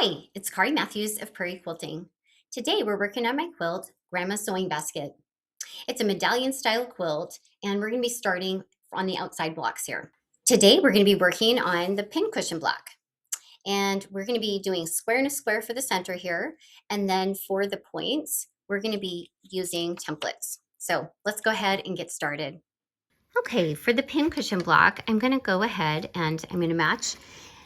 Hi, it's Kari Mathews of Prairie Quilting. Today we're working on my quilt, Grandma's Sewing Basket. It's a medallion style quilt and we're going to be starting on the outside blocks here. Today we're going to be working on the pin cushion block and we're going to be doing square and a square for the center here, and then for the points we're going to be using templates. So let's go ahead and get started. Okay, for the pin cushion block I'm going to go ahead and I'm going to match.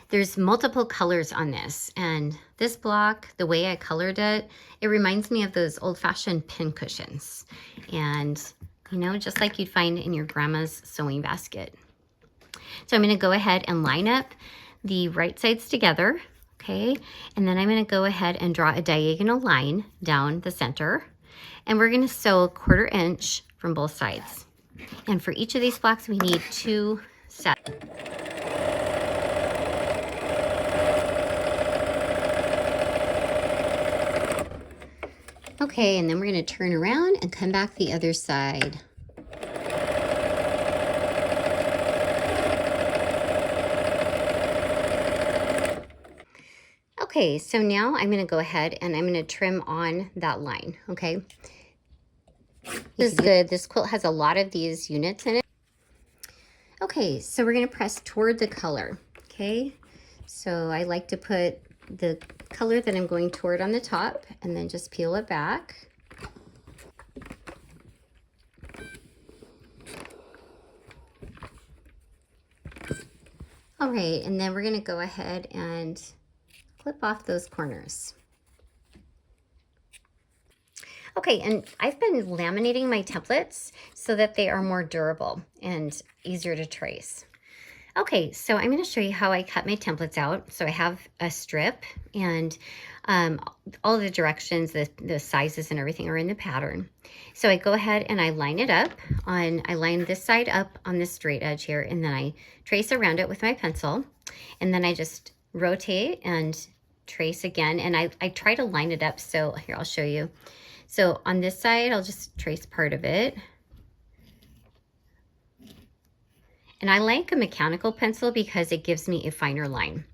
There's multiple colors on this, and this block, the way I colored it, it reminds me of those old-fashioned pin cushions. And, you know, just like you'd find in your grandma's sewing basket. So I'm gonna go ahead and line up the right sides together, okay? And then I'm gonna go ahead and draw a diagonal line down the center. And we're gonna sew 1/4 inch from both sides. And for each of these blocks, we need 2 sets. Okay, and then we're going to turn around and come back the other side. Okay, so now I'm going to go ahead and I'm going to trim on that line, okay? This is good. This quilt has a lot of these units in it. Okay, so we're going to press toward the color, okay? So I like to put the color that I'm going toward on the top and then just peel it back. All right, and then we're going to go ahead and clip off those corners. Okay, and I've been laminating my templates so that they are more durable and easier to trace. Okay, so I'm going to show you how I cut my templates out. So I have a strip and all the directions, the sizes and everything are in the pattern. So I go ahead and I line it up I line this side up on this straight edge here, and then I trace around it with my pencil, and then I just rotate and trace again, and I try to line it up. So here, I'll show you. So on this side, I'll just trace part of it. And I like a mechanical pencil because it gives me a finer line.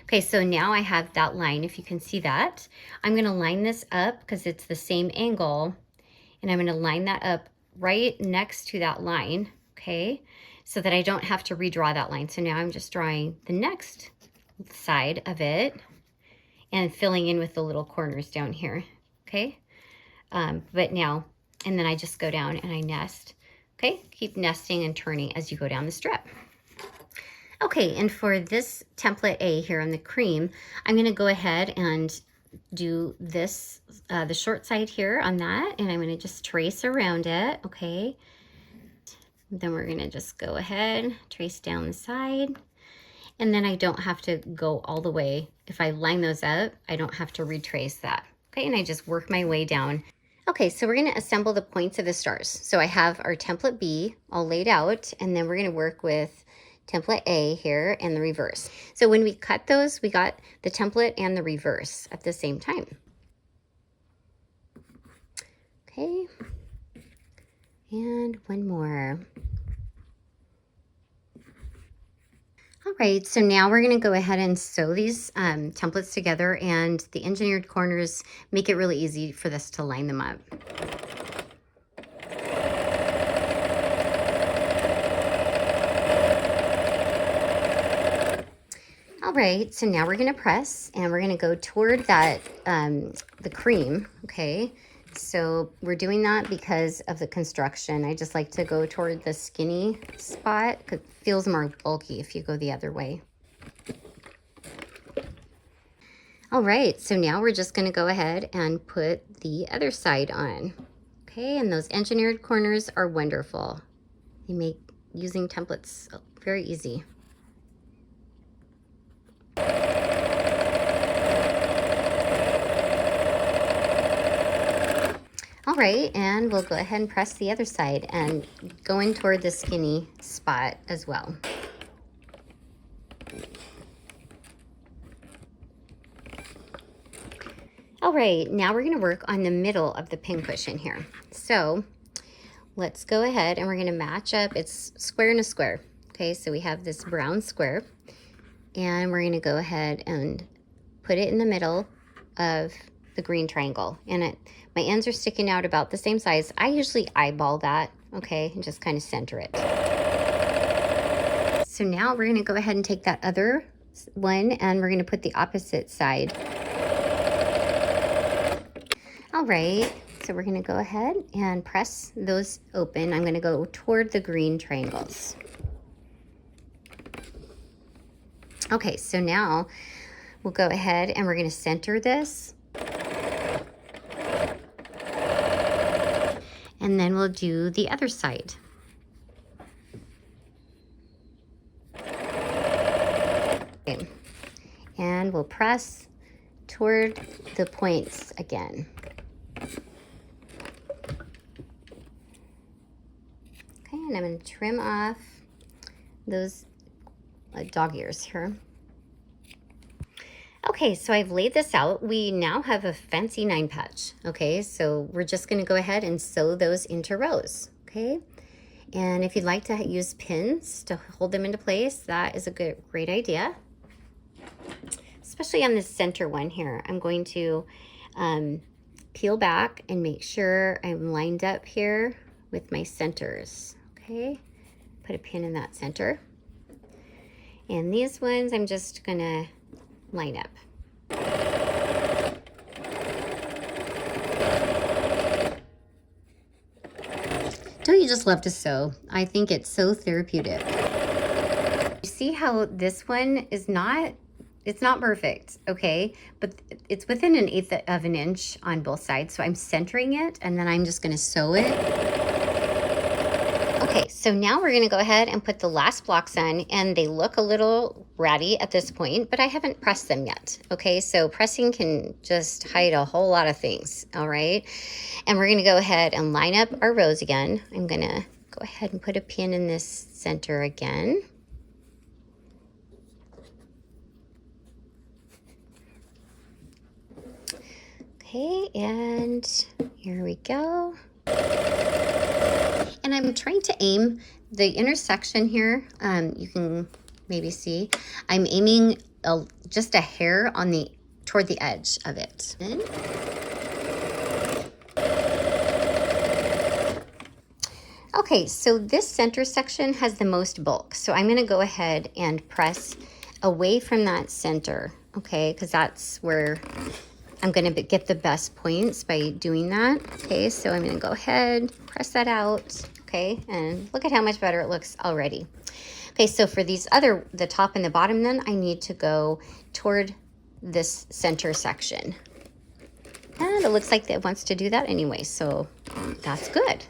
Okay, so now I have that line, if you can see that. I'm gonna line this up because it's the same angle, and I'm gonna line that up right next to that line, okay? So that I don't have to redraw that line. So now I'm just drawing the next side of it and filling in with the little corners down here, okay? But now, and then I just go down and I nest. Okay, keep nesting and turning as you go down the strip. Okay, and for this template A here on the cream, I'm gonna go ahead and do this, the short side here on that, and I'm gonna just trace around it, okay? Then we're gonna just go ahead, trace down the side, and then I don't have to go all the way. If I line those up, I don't have to retrace that, okay? And I just work my way down. Okay, so we're gonna assemble the points of the stars. So I have our template B all laid out, and then we're gonna work with template A here and the reverse. So when we cut those, we got the template and the reverse at the same time. Okay, and one more. All right, so now we're gonna go ahead and sew these templates together, and the engineered corners make it really easy for this to line them up. All right, so now we're gonna press and we're gonna go toward that, the cream, okay? So we're doing that because of the construction. I just like to go toward the skinny spot because it feels more bulky if you go the other way. All right, so now we're just gonna go ahead and put the other side on. Okay, and those engineered corners are wonderful. They make using templates very easy. All right, and we'll go ahead and press the other side and go in toward the skinny spot as well. All right, now we're gonna work on the middle of the pin cushion here. So let's go ahead and we're gonna match up, it's square and a square. Okay, so we have this brown square, and we're gonna go ahead and put it in the middle of the green triangle. And my ends are sticking out about the same size. I usually eyeball that, okay, and just kind of center it. So now we're gonna go ahead and take that other one and we're gonna put the opposite side. All right, so we're gonna go ahead and press those open. I'm gonna go toward the green triangles. Okay, so now we'll go ahead and we're gonna center this. And then we'll do the other side. Okay. And we'll press toward the points again. Okay, and I'm going to trim off those dog ears here. Okay, so I've laid this out. We now have a fancy 9-patch. Okay, so we're just going to go ahead and sew those into rows. Okay, and if you'd like to use pins to hold them into place, that is a great idea. Especially on this center one here. I'm going to peel back and make sure I'm lined up here with my centers. Okay, put a pin in that center. And these ones I'm just gonna line up. Don't you just love to sew? I think it's so therapeutic. You see how this one is not, it's not perfect, okay? But it's within 1/8 of an inch on both sides. So I'm centering it and then I'm just gonna sew it. Okay, so now we're gonna go ahead and put the last blocks on, and they look a little ratty at this point, but I haven't pressed them yet. Okay, so pressing can just hide a whole lot of things, all right? And we're gonna go ahead and line up our rows again. I'm gonna go ahead and put a pin in this center again. Okay, and here we go. And I'm trying to aim the intersection here. You can maybe see, I'm aiming just a hair on toward the edge of it. Okay, so this center section has the most bulk. So I'm gonna go ahead and press away from that center, okay? Because that's where I'm gonna get the best points by doing that. Okay, so I'm gonna go ahead, press that out, okay? And look at how much better it looks already. Okay, so for these the top and the bottom then, I need to go toward this center section. And it looks like it wants to do that anyway, so that's good.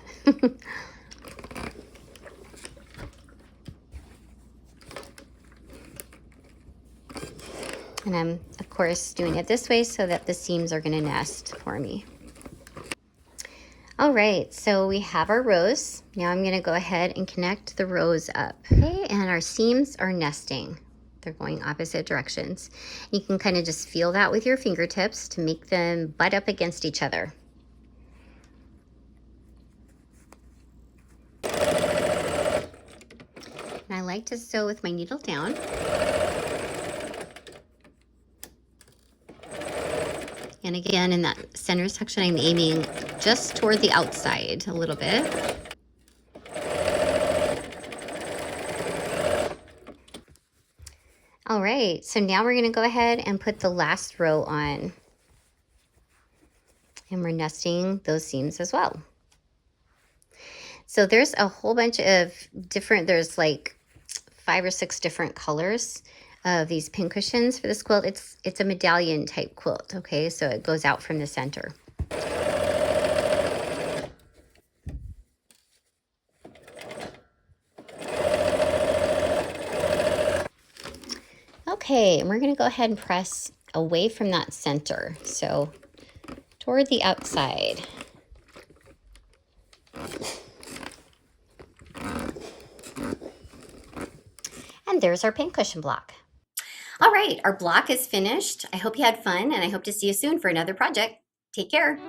And I'm, of course, doing it this way so that the seams are gonna nest for me. All right, so we have our rows. Now I'm gonna go ahead and connect the rows up. Okay, and our seams are nesting. They're going opposite directions. You can kind of just feel that with your fingertips to make them butt up against each other. And I like to sew with my needle down. And again, in that center section, I'm aiming just toward the outside a little bit. All right, so now we're gonna go ahead and put the last row on. And we're nesting those seams as well. So there's a whole bunch of there's like 5 or 6 different colors of these pin cushions for this quilt. It's a medallion type quilt, okay? So it goes out from the center. Okay, and we're gonna go ahead and press away from that center. So toward the outside. And there's our pin cushion block. All right, our block is finished. I hope you had fun, and I hope to see you soon for another project. Take care.